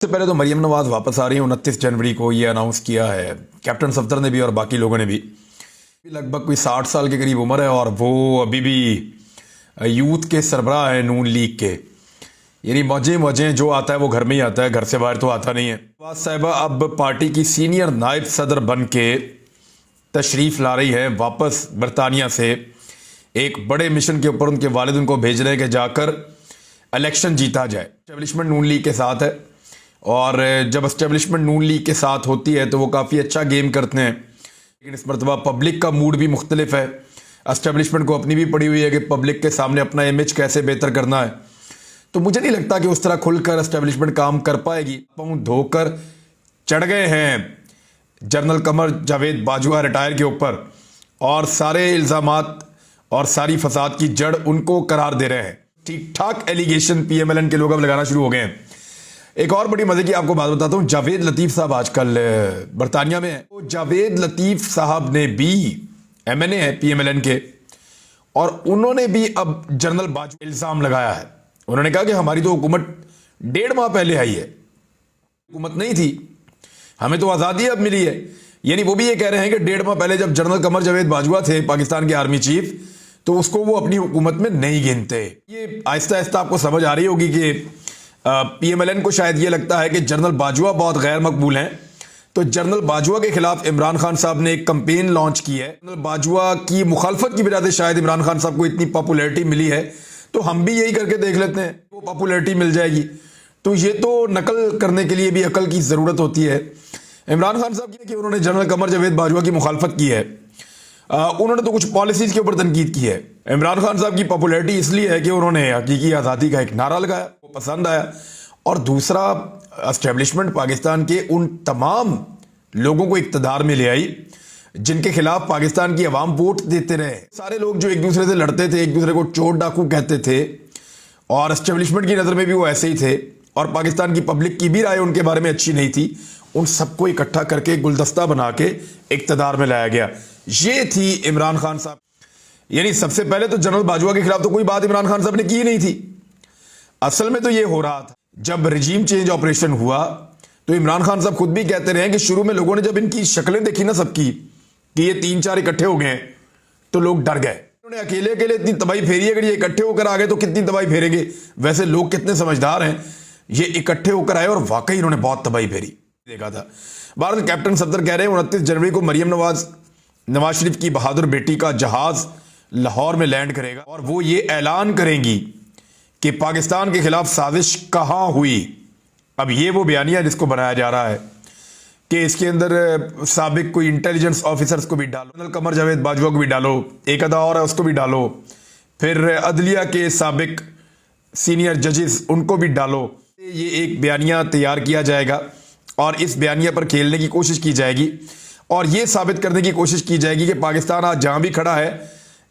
सबसे पहले तो मरियम नवाज वापस आ रही है 29 जनवरी को, ये अनाउंस किया है कैप्टन सफदर ने भी और बाकी लोगों ने भी। लगभग कोई 60 साल के करीब उम्र है और वो अभी भी यूथ के सरबराह है नून लीग के। यानी मौजें जो आता है वो घर में ही आता है, घर से बाहर तो आता नहीं है। नवाज साहिबा अब पार्टी की सीनियर नायब सदर बन के तशरीफ़ ला रही है वापस बरतानिया से। एक बड़े मिशन के ऊपर उनके वालिद उनको भेज रहे हैं कि जाकर इलेक्शन जीता जाए। एस्टेब्लिशमेंट नून लीग के साथ है और जब एस्टेब्लिशमेंट नून लीग के साथ होती है तो वो काफ़ी अच्छा गेम करते हैं, लेकिन इस मरतबा पब्लिक का मूड भी मुख्तलिफ है। एस्टेब्लिशमेंट को अपनी भी पड़ी हुई है कि पब्लिक के सामने अपना इमेज कैसे बेहतर करना है, तो मुझे नहीं लगता कि उस तरह खुलकर एस्टेब्लिशमेंट काम कर पाएगी। पाँव धोकर चढ़ गए हैं जनरल कमर जावेद बाजवा रिटायर के ऊपर और सारे इल्ज़ामात और सारी फसाद की जड़ उनको करार दे रहे हैं। ठीक ठाक एलिगेशन पीएमएलएन के लोग अब लगाना शुरू हो गए हैं। एक और बड़ी मजे की आपको बात बताता हूं, जावेद लतीफ साहब आजकल बरतानिया में है। तो जावेद लतीफ साहब ने भी एमएनए है पीएमएलएन के और उन्होंने भी अब जनरल बाजवा इल्जाम लगाया है। उन्होंने कहा कि हमारी तो हुकूमत 1.5 माह पहले आई है, हुकूमत नहीं थी, हमें तो आज़ादी अब मिली है। यानी वो भी ये कह रहे हैं कि 1.5 माह पहले जब जनरल कमर जावेद बाजवा थे पाकिस्तान के आर्मी चीफ, तो उसको वो अपनी हुकूमत में नहीं गिनते। ये आहिस्ता आहिस्ता आपको समझ आ रही होगी कि पीएमएलएन को शायद ये लगता है कि जनरल बाजवा बहुत गैर मकबूल हैं, तो जनरल बाजवा के खिलाफ इमरान खान साहब ने एक कंपेन लॉन्च की है। जनरल बाजवा की मुखालफत की वजह से शायद इमरान खान साहब को इतनी पॉपुलैरिटी मिली है, तो हम भी यही करके देख लेते हैं, वो पॉपुलैरिटी मिल जाएगी। तो ये तो नकल करने के लिए भी अकल की ज़रूरत होती है। इमरान खान साहब की उन्होंने जनरल कमर जावेद बाजवा की मुखालफत की है, उन्होंने तो कुछ पॉलिसीज के ऊपर तनकीद की है। इमरान खान साहब की पॉपुलैरिटी इसलिए है कि उन्होंने हकीकी आज़ादी का एक नारा लगाया, वो पसंद आया। और दूसरा, एस्टेब्लिशमेंट पाकिस्तान के उन तमाम लोगों को इक़्तिदार में ले आई जिनके खिलाफ पाकिस्तान की अवाम वोट देते रहे। सारे लोग जो एक दूसरे से लड़ते थे, एक दूसरे को चोर डाकू कहते थे और एस्टेब्लिशमेंट की नज़र में भी वो ऐसे ही थे और पाकिस्तान की पब्लिक की भी राय उनके बारे में अच्छी नहीं थी, उन सबको इकट्ठा करके गुलदस्ता बना के इक़्तिदार में लाया गया। ये थी इमरान खान साहब। यानी सबसे पहले तो जनरल बाजवा के खिलाफ तो कोई बात इमरान खान साहब ने की नहीं थी। असल में तो ये हो रहा था, जब रजीम चेंज ऑपरेशन हुआ तो इमरान खान साहब खुद भी कहते रहे कि शुरू में लोगों ने जब इनकी शक्लें देखी ना सबकी कि ये 3-4 इकट्ठे हो गए तो लोग डर गए। उन्होंने अकेले अकेले इतनी तबाही फेरी है, अगर ये इकट्ठे होकर आ गए तो कितनी तबाही फेरेंगे। वैसे लोग कितने समझदार हैं, ये इकट्ठे होकर आए और वाकई इन्होंने बहुत तबाही फेरी देखा था। भारत कैप्टन सफदर कह रहे हैं 29 जनवरी को मरियम नवाज शरीफ की बहादुर बेटी का जहाज लाहौर में लैंड करेगा और वो ये ऐलान करेंगी कि पाकिस्तान के खिलाफ साजिश कहां हुई। अब ये वो बयानिया जिसको बनाया जा रहा है कि इसके अंदर साबिक कोई इंटेलिजेंस ऑफिसर्स को भी डालो, जनरल कमर जावेद बाजवा को भी डालो, एक अदा और है उसको भी डालो, फिर अदलिया के साबिक सीनियर जजेस उनको भी डालो। ये एक बयानिया तैयार किया जाएगा और इस बयानिया पर खेलने की कोशिश की जाएगी और ये साबित करने की कोशिश की जाएगी कि पाकिस्तान आज जहां भी खड़ा है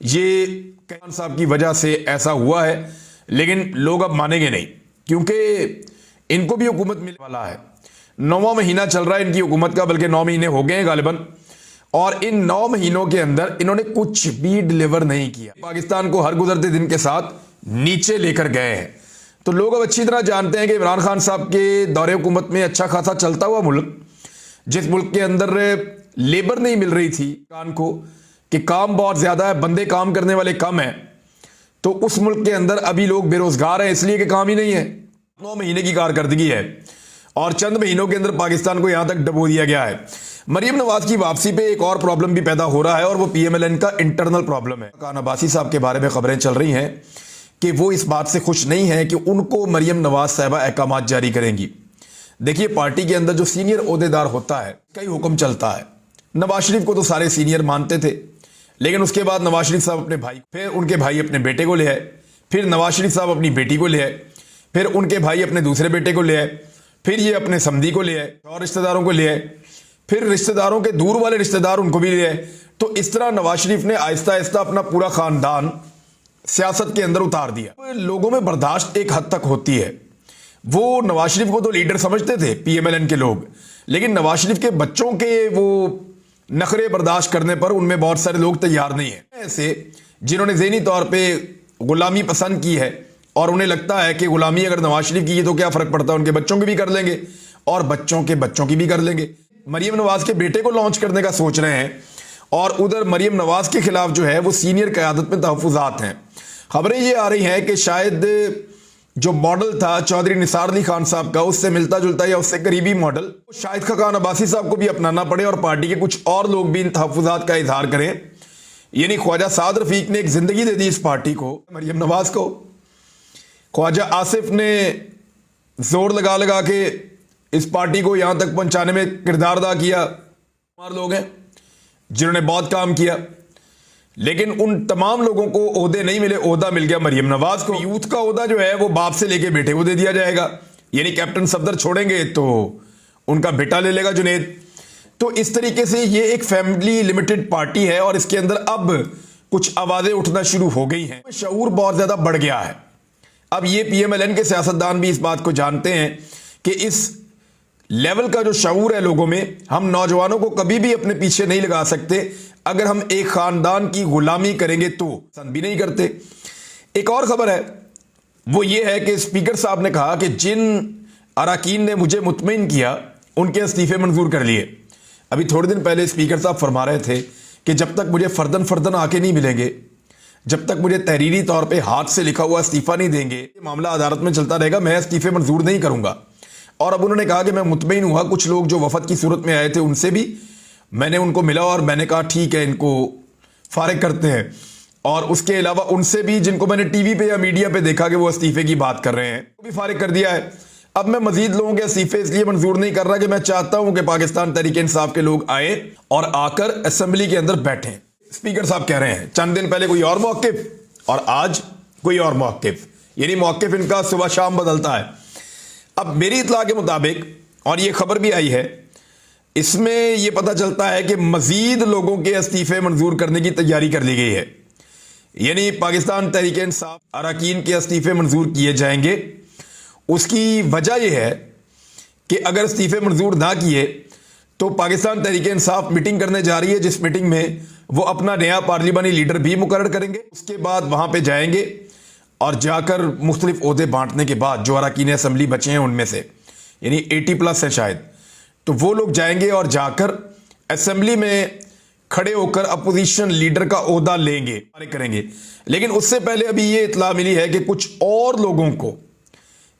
ये खान साहब की वजह से ऐसा हुआ है। लेकिन लोग अब मानेंगे नहीं, क्योंकि इनको भी हुकूमत मिलने वाला है। 9वां महीना चल रहा है इनकी हुकूमत का, बल्कि 9 महीने हो गए हैं गालिबन, और इन 9 महीनों के अंदर इन्होंने कुछ भी डिलीवर नहीं किया। पाकिस्तान को हर गुजरते दिन के साथ नीचे लेकर गए हैं। तो लोग अब अच्छी तरह जानते हैं कि इमरान खान साहब के दौरे हुकूमत में अच्छा खासा चलता हुआ मुल्क, जिस मुल्क के अंदर लेबर नहीं मिल रही थी कान को कि काम बहुत ज्यादा है, बंदे काम करने वाले कम हैं, तो उस मुल्क के अंदर अभी लोग बेरोजगार हैं इसलिए कि काम ही नहीं है। 9 महीने की कारकर्दगी है और चंद महीनों के अंदर पाकिस्तान को यहां तक डबो दिया गया है। मरियम नवाज की वापसी पे एक और प्रॉब्लम भी पैदा हो रहा है और वो पीएमएलएन का इंटरनल प्रॉब्लम है। खान अब्बासी साहब के बारे में खबरें चल रही हैं कि वो इस बात से खुश नहीं है कि उनको मरियम नवाज साहिबा अहकामात जारी करेंगी। देखिए, पार्टी के अंदर जो सीनियर ओहदेदार होता है कई हुक्म चलता है। नवाज शरीफ को तो सारे सीनियर मानते थे, लेकिन उसके बाद नवाज शरीफ साहब अपने भाई, फिर उनके भाई अपने बेटे को ले आए, फिर नवाज शरीफ साहब अपनी बेटी को ले आए, फिर उनके भाई अपने दूसरे बेटे को ले आए, फिर ये अपने समधी को ले आए और रिश्तेदारों को ले आए, फिर रिश्तेदारों के दूर वाले रिश्तेदार उनको भी ले आए। तो इस तरह नवाज शरीफ ने आहिस्ता आहिस्ता अपना पूरा खानदान सियासत के अंदर उतार दिया। लोगों में बर्दाश्त एक हद तक होती है। वो नवाज शरीफ को तो लीडर समझते थे पीएमएलएन के लोग, लेकिन नवाज शरीफ के बच्चों के वो नखरे बर्दाश्त करने पर उनमें बहुत सारे लोग तैयार नहीं है। ऐसे जिन्होंने ज़हनी तौर पे गुलामी पसंद की है और उन्हें लगता है कि गुलामी अगर नवाज शरीफ की है तो क्या फर्क पड़ता है, उनके बच्चों की भी कर लेंगे और बच्चों के बच्चों की भी कर लेंगे। मरियम नवाज के बेटे को लॉन्च करने का सोच रहे हैं और उधर मरियम नवाज के खिलाफ जो है वो सीनियर क़यादत में तहफ़्फ़ुज़ात हैं। खबरें ये आ रही हैं कि शायद जो मॉडल था चौधरी निसार अली खान साहब का, उससे मिलता जुलता या उससे करीबी मॉडल शाहिद खान अब्बासी साहब को भी अपनाना पड़े और पार्टी के कुछ और लोग भी इन तहफ़्फ़ुज़ात का इजहार करें। यानी ख्वाजा साद रफीक ने एक जिंदगी दे दी इस पार्टी को, मरियम नवाज को। ख्वाजा आसिफ ने जोर लगा लगा के इस पार्टी को यहां तक पहुंचाने में किरदार अदा किया। हमारे लोग हैं जिन्होंने बहुत काम किया, लेकिन उन तमाम लोगों को ओहदे नहीं मिले, ओहदा मिल गया मरियम नवाज को। यूथ का ओहदा जो है वो बाप से लेके बेटे को दे दिया जाएगा, यानी कैप्टन सफदर छोड़ेंगे तो उनका बेटा ले लेगा जुनेद। तो इस तरीके से ये एक फैमिली लिमिटेड पार्टी है और इसके अंदर अब कुछ आवाजें उठना शुरू हो गई हैं। शऊर बहुत ज्यादा बढ़ गया है। अब ये पीएमएलएन के सियासतदान भी इस बात को जानते हैं कि इस लेवल का जो शऊर है लोगों में, हम नौजवानों को कभी भी अपने पीछे नहीं लगा सकते। अगर हम एक खानदान की गुलामी करेंगे तो पसंद भी नहीं करते। एक और खबर है, वो ये है कि स्पीकर साहब ने कहा कि जिन अरकान ने मुझे मुतमईन किया उनके इस्तीफे मंजूर कर लिए। अभी थोड़े दिन पहले स्पीकर साहब फरमा रहे थे कि जब तक मुझे फर्दन फर्दन आके नहीं मिलेंगे, जब तक मुझे तहरीरी तौर पे हाथ से लिखा हुआ इस्तीफा नहीं देंगे, ये मामला अदालत में चलता रहेगा, मैं इस्तीफे मंजूर नहीं करूंगा। और अब उन्होंने कहा कि मैं मुतमईन हुआ, कुछ लोग जो वफद की सूरत में आए थे उनसे भी मैंने उनको मिला और मैंने कहा ठीक है इनको फारिग करते हैं। और उसके अलावा उनसे भी जिनको मैंने टीवी पे या मीडिया पे देखा कि वो इस्तीफे की बात कर रहे हैं, वो भी फारिग कर दिया है। अब मैं मजीद लोगों के इस्तीफे इसलिए मंजूर नहीं कर रहा कि मैं चाहता हूं कि पाकिस्तान तहरीक इंसाफ के लोग आए और आकर असेंबली के अंदर बैठें। स्पीकर साहब कह रहे हैं चंद दिन पहले कोई और मौक़िफ़ और आज कोई और मौक़िफ़, यानी मौक़िफ़ इनका सुबह शाम बदलता है। अब मेरी इत्तला के मुताबिक, और ये खबर भी आई है, इसमें यह पता चलता है कि मजीद लोगों के इस्तीफे मंजूर करने की तैयारी कर ली गई है। यानी पाकिस्तान तहरीक इंसाफ अरकान के इस्तीफे मंजूर किए जाएंगे। उसकी वजह यह है कि अगर इस्तीफे मंजूर ना किए तो पाकिस्तान तहरीक इंसाफ मीटिंग करने जा रही है, जिस मीटिंग में वो अपना नया पार्लिमानी लीडर भी मुकर्रर करेंगे। उसके बाद वहां पे जाएंगे और जाकर मुख्तलिफ ओहदे बांटने के बाद जो अरकान असेंबली बचे हैं उनमें से, यानी 80+ है शायद, तो वो लोग जाएंगे और जाकर असेंबली में खड़े होकर अपोजिशन लीडर का ओहदा लेंगे, करेंगे। लेकिन उससे पहले अभी ये इत्तला मिली है कि कुछ और लोगों को,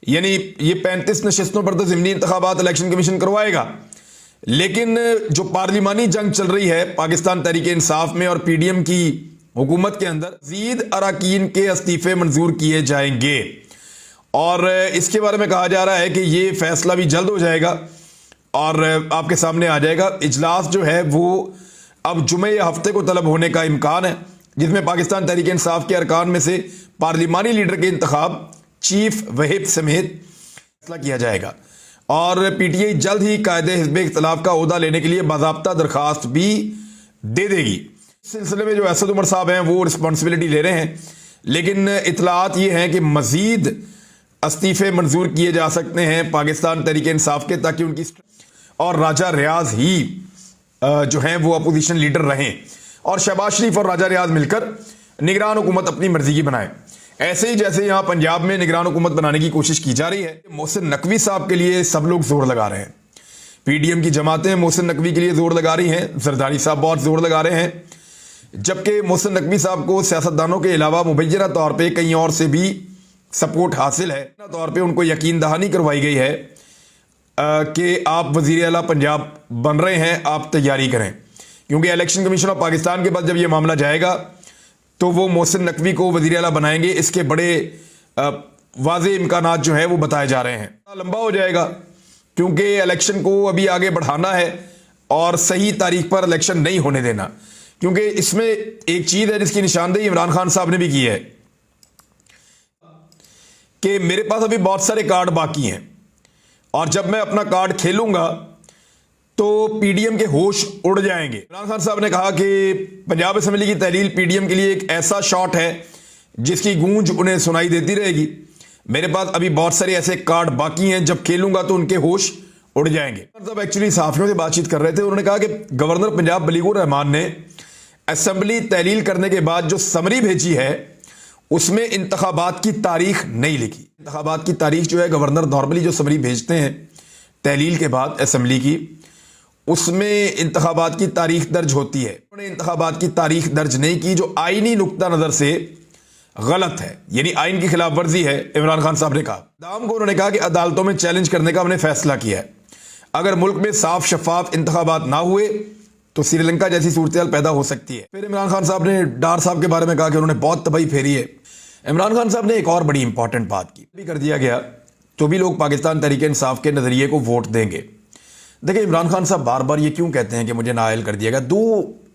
यानी ये 35 नशिस्तों पर तो ज़िमनी इंतखाबात इलेक्शन कमीशन करवाएगा, लेकिन जो पार्लिमानी जंग चल रही है पाकिस्तान तहरीक इंसाफ में और पीडीएम की हुकूमत के अंदर, मज़ीद अरकान के इस्तीफे मंजूर किए जाएंगे। और इसके बारे में कहा जा रहा है कि ये फैसला भी जल्द हो जाएगा और आपके सामने आ जाएगा। इजलास जो है वो अब जुमे या हफ्ते को तलब होने का इम्कान है, जिसमें पाकिस्तान तहरीक इंसाफ के अरकान में से पार्लिमानी लीडर के इंतखाब, चीफ व्हिप समेत फैसला किया जाएगा। और पीटीआई जल्द ही कायदे हिज़्ब इख्तिलाफ का ओहदा लेने के लिए बाज़ाब्ता दरखास्त भी दे देगी। इस सिलसिले में जो असद उमर साहब हैं वो रिस्पॉन्सिबिलिटी ले रहे हैं, लेकिन इतलात ये हैं कि मज़ीद इस्तीफे मंजूर किए जा सकते हैं पाकिस्तान तहरीक इंसाफ के, ताकि उनकी और राजा रियाज ही जो हैं वो अपोजिशन लीडर रहें और शहबाज शरीफ और राजा रियाज मिलकर निगरान हुकूमत अपनी मर्जी की बनाएं। ऐसे ही जैसे यहां पंजाब में निगरान हुकूमत बनाने की कोशिश की जा रही है। मोहसिन नकवी साहब के लिए सब लोग जोर लगा रहे हैं, पीडीएम की जमातें मोहसिन नकवी के लिए जोर लगा रही हैं, जरदारी साहब बहुत जोर लगा रहे हैं, जबकि मोहसिन नकवी साहब को सियासतदानों के अलावा मुबैना तौर पर कहीं और से भी सपोर्ट हासिल है। तौर पर उनको यकीन दहानी करवाई गई है कि आप वज़ीर आला पंजाब बन रहे हैं, आप तैयारी करें, क्योंकि इलेक्शन कमीशन ऑफ पाकिस्तान के पास जब यह मामला जाएगा तो वो मोहसिन नकवी को वज़ीर आला बनाएंगे। इसके बड़े वाज़े इम्कानात जो हैं वो बताए जा रहे हैं। लंबा हो जाएगा क्योंकि इलेक्शन को अभी आगे बढ़ाना है और सही तारीख पर इलेक्शन नहीं होने देना, क्योंकि इसमें एक चीज़ है जिसकी निशानदेही इमरान खान साहब ने भी की है कि मेरे पास अभी बहुत सारे कार्ड बाकी हैं और जब मैं अपना कार्ड खेलूंगा तो पीडीएम के होश उड़ जाएंगे। इमरान खान साहब ने कहा कि पंजाब असेंबली की तहलील पीडीएम के लिए एक ऐसा शॉट है जिसकी गूंज उन्हें सुनाई देती रहेगी। मेरे पास अभी बहुत सारे ऐसे कार्ड बाकी हैं, जब खेलूंगा तो उनके होश उड़ जाएंगे। जब एक्चुअली सहाफियों से बातचीत कर रहे थे, उन्होंने कहा कि गवर्नर पंजाब बलीगुर रहमान ने असेंबली तहलील करने के बाद जो समरी भेजी है उसमें इंतखाबात की तारीख नहीं लिखी। इंतखाबात की तारीख जो है गवर्नर नॉर्मली जो समरी भेजते हैं तहलील के बाद असेंबली की, उसमें इंतखाबात की तारीख दर्ज होती है। उन्होंने इंतखाबात की तारीख दर्ज नहीं की, जो आईनी नुक्ता नजर से गलत है, यानी आइन की खिलाफ वर्जी है। इमरान खान साहब ने कहा, दाम को उन्होंने कहा कि अदालतों में चैलेंज करने का हमने फैसला किया है। अगर मुल्क में साफ शफाफ इंतखाबात ना हुए तो श्रीलंका जैसी सूरत पैदा हो सकती है। फिर इमरान खान साहब ने डार साहब के बारे में कहा कि उन्होंने बहुत तबाही फेरी है। इमरान खान साहब ने एक और बड़ी इंपॉर्टेंट बात की, भी कर दिया गया तो भी लोग पाकिस्तान तहरीक इंसाफ के नजरिए को वोट देंगे। देखिए इमरान खान साहब बार बार ये क्यों कहते हैं कि मुझे नाअहल कर दिया गया। दो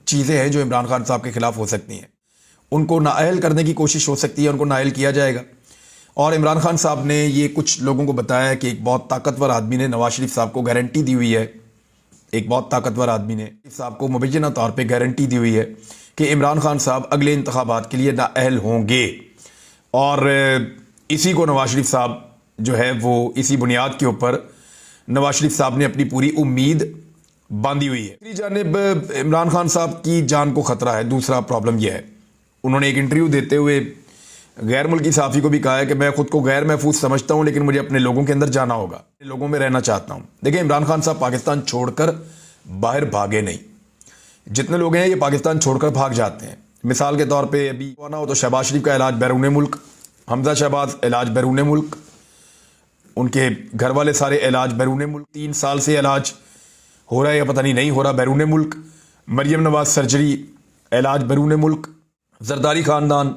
चीजें हैं जो इमरान खान साहब के खिलाफ हो सकती हैं। उनको नाअहल करने की कोशिश हो सकती है, उनको नाअहल किया जाएगा। और इमरान खान साहब ने ये कुछ लोगों को बताया कि एक बहुत ताकतवर आदमी ने नवाज शरीफ साहब को गारंटी दी हुई है, एक बहुत ताकतवर आदमी ने साहब को मुबैना तौर पे गारंटी दी हुई है कि इमरान खान साहब अगले इंतखाबात के लिए नाअहल होंगे। और इसी को नवाज शरीफ साहब जो है वो इसी बुनियाद के ऊपर नवाज शरीफ साहब ने अपनी पूरी उम्मीद बांधी हुई है। दूसरी जानिब इमरान खान साहब की जान को खतरा है। दूसरा प्रॉब्लम यह है, उन्होंने एक इंटरव्यू देते हुए गैर मुल्की सहाफ़ी को भी कहा है कि मैं खुद को गैर महफूज समझता हूं, लेकिन मुझे अपने लोगों के अंदर जाना होगा, लोगों में रहना चाहता हूं। देखिए इमरान खान साहब पाकिस्तान छोड़कर बाहर भागे नहीं। जितने लोग हैं ये पाकिस्तान छोड़कर भाग जाते हैं। मिसाल के तौर पर अभी ना हो तो शहबाज शरीफ का इलाज बैरून मुल्क, हमजा शहबाज इलाज बैरून मुल्क, उनके घर वाले सारे इलाज बैरून मुल्क, 3 साल से इलाज हो रहा है या पता नहीं हो रहा बैरून मुल्क। मरियम नवाज सर्जरी इलाज बैरून मुल्क, जरदारी खानदान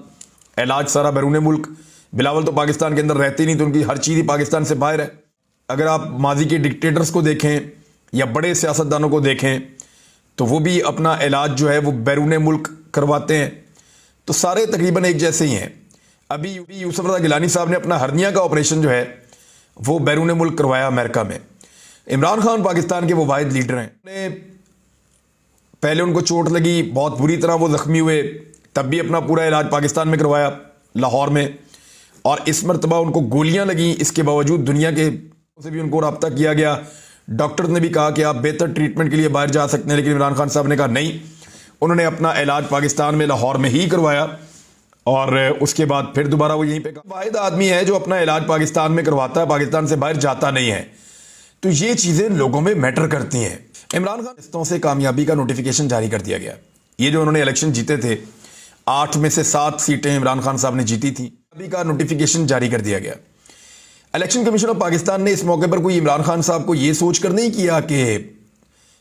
इलाज सारा बैरून मुल्क। बिलावल तो पाकिस्तान के अंदर रहते ही नहीं, तो उनकी हर चीज़ ही पाकिस्तान से बाहर है। अगर आप माजी के डिक्टेटर्स को देखें या बड़े सियासतदानों को देखें तो वो भी अपना इलाज जो है वो बैरून मुल्क करवाते हैं। तो सारे तकरीबन एक जैसे ही हैं। अभी यूसुफ रज़ा गिलानी साहब ने अपना हर्निया का ऑपरेशन जो है वो बैरून मुल्क करवाया अमेरिका में। इमरान खान पाकिस्तान के वो वाहिद लीडर हैं। पहले उनको चोट लगी, बहुत बुरी तरह वो जख्मी हुए, तब भी अपना पूरा इलाज पाकिस्तान में करवाया लाहौर में। और इस मरतबा उनको गोलियां लगी, इसके बावजूद दुनिया के से भी उनको रब्ता किया गया। डॉक्टर ने भी कहा कि आप बेहतर ट्रीटमेंट के लिए बाहर जा सकते हैं, लेकिन इमरान खान साहब ने कहा नहीं। उन्होंने अपना इलाज पाकिस्तान में लाहौर में ही करवाया और उसके बाद फिर दोबारा वो यहीं पे वाहिद आदमी है जो अपना इलाज पाकिस्तान में करवाता है, पाकिस्तान से बाहर जाता नहीं है। तो ये चीजें लोगों में मैटर करती हैं। इमरान खान रिश्तों से कामयाबी का नोटिफिकेशन जारी कर दिया गया। ये जो उन्होंने इलेक्शन जीते थे, 8 में से 7 सीटें इमरान खान साहब ने जीती थी, अभी का नोटिफिकेशन जारी कर दिया गया। इलेक्शन कमीशन ऑफ पाकिस्तान ने इस मौके पर कोई इमरान खान साहब को यह सोचकर नहीं किया कि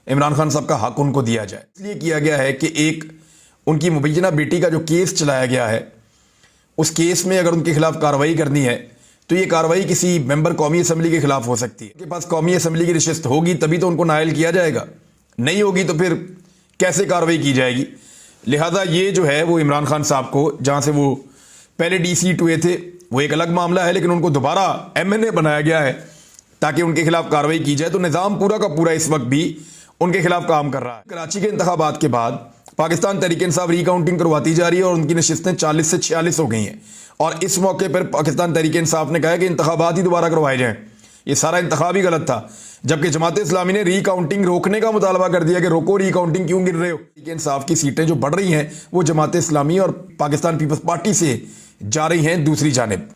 इमरान खान साहब का हक उनको दिया जाए। इसलिए किया गया है कि एक उनकी मुबैना बेटी का जो केस चलाया गया है, उस केस में अगर उनके खिलाफ कार्रवाई करनी है तो ये कार्रवाई किसी मेंबर कौमी असम्बली के खिलाफ हो सकती है। उनके पास कौमी असम्बली की नशिस्त होगी तभी तो उनको नाअहल किया जाएगा, नहीं होगी तो फिर कैसे कार्रवाई की जाएगी। लिहाजा ये जो है वो इमरान खान साहब को, जहां से वो पहले DC हुए थे वो एक अलग मामला है, लेकिन उनको दोबारा MNA बनाया गया है ताकि उनके खिलाफ कार्रवाई की जाए। तो निज़ाम पूरा का पूरा इस वक्त भी उनके खिलाफ काम कर रहा है। कराची के इंतखाबात के बाद पाकिस्तान तहरीक इंसाफ रिकाउंटिंग करवाती जा रही है और उनकी नशिस्तें 40 से 46 हो गई हैं। और इस मौके पर पाकिस्तान तहरीक इंसाफ ने कहा है कि इंतखाबात ही दोबारा करवाए जाएं। ये सारा इंतखाब ही गलत था, जबकि जमात इस्लामी ने रिकाउंटिंग रोकने का मुतालबा कर दिया कि रोको, रिकाउंटिंग क्यों गिर रहे हो। तहरीक इंसाफ की सीटें जो बढ़ रही हैं वो जमात इस्लामी और पाकिस्तान पीपल्स पार्टी से जा रही हैं दूसरी जानिब।